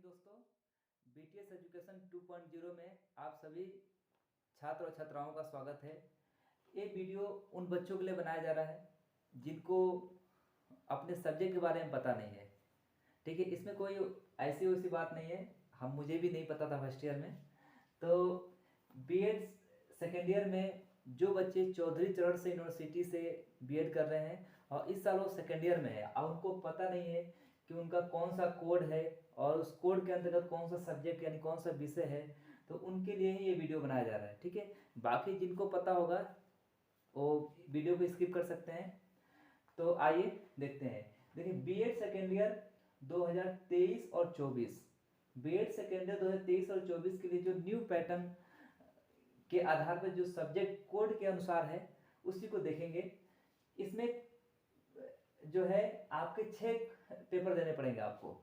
दोस्तों, BTS education 2.0 में आप सभी छात्र और छात्राओं का स्वागत है। ये वीडियो उन बच्चों के लिए बनाया जा रहा है जिनको अपने सब्जेक्ट के बारे में पता नहीं है। ठीक है, इसमें कोई ऐसी वैसी बात नहीं है। मुझे भी नहीं पता था फर्स्ट ईयर में। तो बीएड सेकेंड ईयर में जो बच्चे चौधरी चरण सिंह यूनिवर्सिटी से बीएड कर रहे हैं और इस साल वो सेकेंड ईयर में है और उनको पता नहीं है कि उनका कौन सा कोड है और उस कोड के अंतर्गत कौन सा सब्जेक्ट यानी कौन सा विषय है, तो उनके लिए ही ये वीडियो बनाया जा रहा है। ठीक है, बाकी जिनको पता होगा वो वीडियो को स्किप कर सकते हैं। तो आइए देखते हैं। देखिए, बीएड सेकेंड ईयर 2023 और 24, बीएड सेकेंड ईयर 2023 और 24 के लिए जो न्यू पैटर्न के आधार पर जो सब्जेक्ट कोड के अनुसार है उसी को देखेंगे। इसमें जो है आपके 6 पेपर देने पड़ेंगे। आपको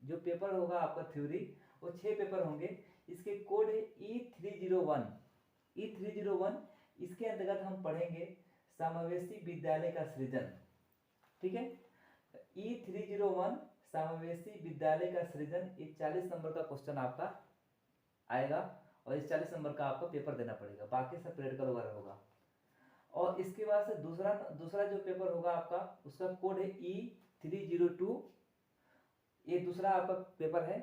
जो पेपर होगा आपका थ्योरी, वो 6 पेपर होंगे। इसके कोड है E301। E301 इसके अंतर्गत हम पढ़ेंगे समावेशी विद्यालय का सृजन। ठीक है, E301 समावेशी विद्यालय का सृजन, ये 40 नंबर का क्वेश्चन आपका आएगा और इस 40 नंबर का आपको पेपर देना पड़ेगा। बाकी सब प्रैक्टिकल वगैरह होगा। और इसके बाद से दूसरा जो पेपर होगा आपका, उसका कोड है E302। ये दूसरा आपका पेपर है।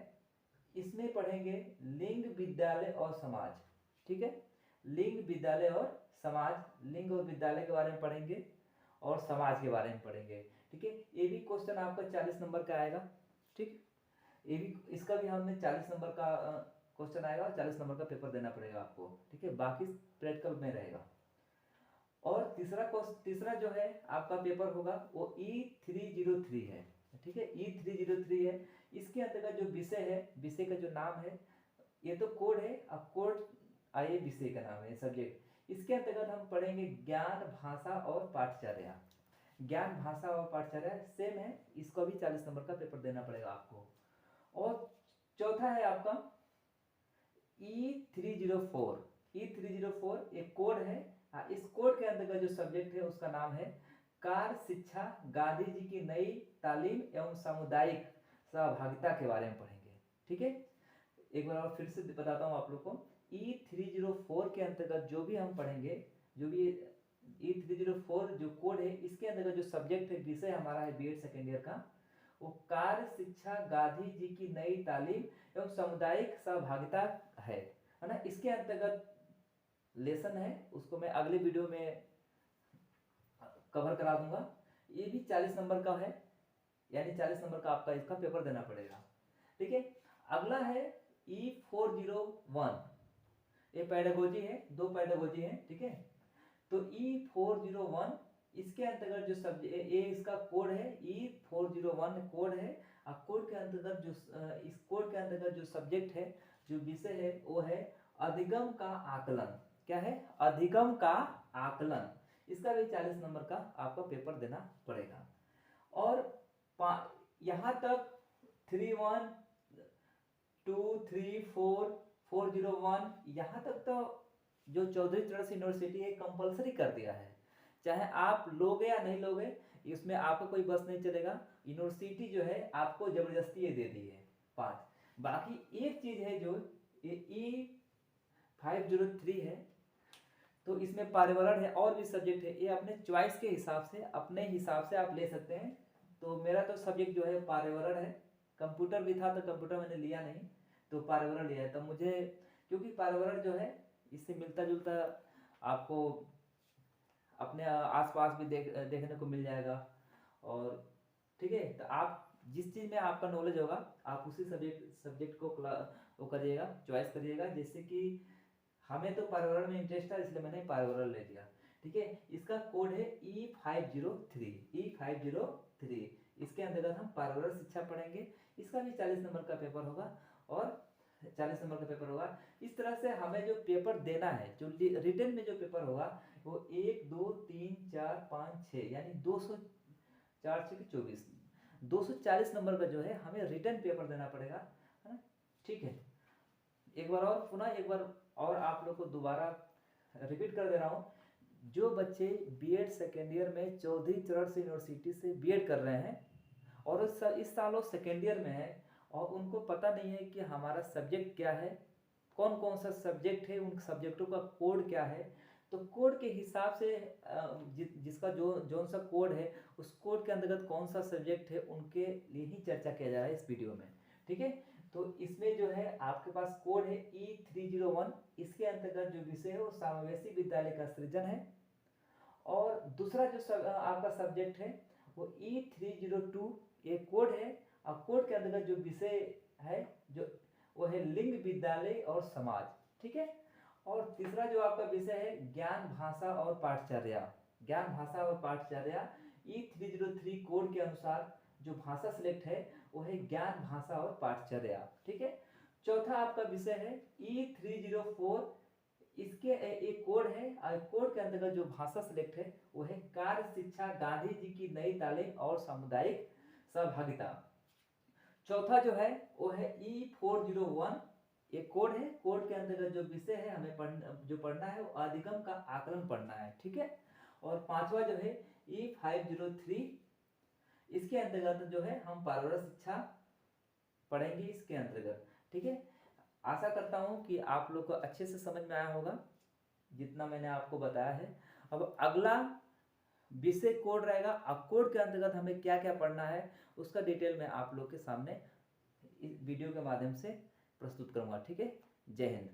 इसमें पढ़ेंगे लिंग, विद्यालय और समाज। ठीक है, लिंग, विद्यालय और समाज, लिंग और विद्यालय के बारे में पढ़ेंगे और समाज के बारे में पढ़ेंगे। ठीक है, ये भी क्वेश्चन आपका 40 नंबर का आएगा। ठीक, ये भी, इसका भी हमें 40 नंबर का क्वेश्चन आएगा और 40 नंबर का पेपर देना पड़ेगा आपको। ठीक है, बाकी प्रैक्टिकल में रहेगा। और तीसरा जो है आपका पेपर होगा वो E303 है। ठीक है, E303 है। इसके अंतर्गत जो विषय है, विषय का जो नाम है, ये तो कोड है, अब कोड आइए विषय का नाम है सब्जेक्ट। इसके अंतर्गत हम पढ़ेंगे ज्ञान, भाषा और पाठचर्या। ज्ञान, भाषा और पाठचर्या सेम है, इसको भी 40 नंबर का पेपर देना पड़ेगा आपको। और चौथा है आपका E304। E304 एक कोड है। इस कोड के अंतर्गत जो सब्जेक्ट है उसका नाम है कार्य शिक्षा, गांधी जी की नई तालीम एवं सामुदायिक सहभागिता के बारे में पढ़ेंगे। ठीक है, एक बार और फिर से बताता हूँ आप लोग को। E304 के अंतर्गत जो भी हम पढ़ेंगे, जो भी E304 जो कोड है, इसके अंतर्गत जो सब्जेक्ट है, विषय हमारा है बीएड सेकेंड ईयर का, वो कार्य शिक्षा, गांधी जी की नई तालीम एवं सामुदायिक सहभागिता है ना। इसके अंतर्गत लेसन है, उसको मैं अगले वीडियो में कवर करा दूंगा। ये भी 40 नंबर का है, यानी 40 नंबर का आपका इसका पेपर देना पड़ेगा। ठीक है, अगला है E401। ये पेडागोजी है, 2 पेडागोजी है। ठीक है, तो E401 इसके अंतर्गत जो सब्जेक्ट, ये इसका कोड है, E401 कोड है। कोड के अंतर्गत जो इस कोड के अंतर्गत जो सब्जेक्ट है, जो विषय है, वो है अधिगम का आकलन। क्या है? अधिगम का आकलन। इसका भी 40 नंबर का आपका पेपर देना पड़ेगा। और यहाँ तक 31, 2, 3, 4, 401 यहाँ तक तो जो चौधरी चरण सिंह यूनिवर्सिटी है कंपलसरी कर दिया है। चाहे आप लोगे या नहीं लोगे, इसमें आपका कोई बस नहीं चलेगा। यूनिवर्सिटी जो है आपको जबरदस्ती ये दे दी है 5। बाकी एक चीज है जो ये E503 है, तो इसमें पर्यावरण है और भी सब्जेक्ट है। ये अपने चॉइस के हिसाब से, अपने हिसाब से आप ले सकते हैं। तो मेरा तो सब्जेक्ट जो है पर्यावरण है। कंप्यूटर भी था तो कंप्यूटर मैंने लिया नहीं, तो पर्यावरण लिया है। तो मुझे, क्योंकि पर्यावरण जो है इससे मिलता जुलता आपको अपने आसपास भी देखने को मिल जाएगा। और ठीक है, तो आप जिस चीज़ में आपका नॉलेज होगा आप उसी सब्जेक्ट को वो करिएगा, चॉइस करिएगा। जैसे कि हमें तो पर्यावरण में इंटरेस्ट है, इसलिए मैंने पर्यावरण ले लिया। ठीक है, इसका कोड है E503। E503 इसके अंतर्गत हम पर्यावरण शिक्षा पढ़ेंगे। इसका भी 40 नंबर का पेपर होगा और 40 नंबर का पेपर होगा। इस तरह से हमें जो पेपर देना है, जो रिटन में जो पेपर होगा, वो 1, 2, 3, 4, 5, 6 यानी 204, 6 की 24, 240 नंबर का जो है हमें रिटन पेपर देना पड़ेगा, है ना। ठीक है, एक बार और आप लोग को दोबारा रिपीट कर दे रहा हूँ। जो बच्चे बीएड सेकेंड ईयर में चौधरी चरण सिंह यूनिवर्सिटी से बीएड कर रहे हैं और इस साल वो सेकेंड ईयर में है और उनको पता नहीं है कि हमारा सब्जेक्ट क्या है, कौन कौन सा सब्जेक्ट है, उन सब्जेक्टों का कोड क्या है। तो कोड के हिसाब से जिसका जो सा कोड है उस कोड के अंतर्गत कौन सा सब्जेक्ट है उनके लिए ही चर्चा किया जा रहा है इस वीडियो में। ठीक है, तो इसमें जो है आपके पास कोड है E301। इसके अंतर्गत जो विषय है वो समावेशी विद्यालय का सृजन है। और दूसरा जो आपका सब्जेक्ट है वो E302 ये कोड है, और कोड के अंतर्गत जो विषय है जो वो है लिंग विद्यालय और समाज। ठीक है, और तीसरा जो आपका विषय है ज्ञान भाषा और पाठचर्या। ज्ञान भाषा और पाठचर्या E303 कोड के अनुसार जो भाषा सिलेक्ट है वो है ज्ञान भाषा और पाठचर्या। ठीक है, चौथा आपका विषय है E304। इसके एक कोड है, और कोड के अंतर्गत जो भाषा सिलेक्ट है वो है कार्य शिक्षा गांधी जी की नई तालीम और सामुदायिक सहभागिता। चौथा जो है वो है E401। ये कोड है, कोड के अंतर्गत जो विषय है हमें पढ़ना है वो अधिगम का आकलन पढ़ना है। ठीक है, और पांचवा जो है E503। इसके अंतर्गत जो है हम पारिवारिक शिक्षा पढ़ेंगे इसके अंतर्गत। ठीक है, आशा करता हूँ कि आप लोग को अच्छे से समझ में आया होगा जितना मैंने आपको बताया है। अब अगला विषय कोड रहेगा, अब कोड के अंतर्गत हमें क्या क्या पढ़ना है उसका डिटेल मैं आप लोग के सामने इस वीडियो के माध्यम से प्रस्तुत करूंगा। ठीक है, जय हिंद।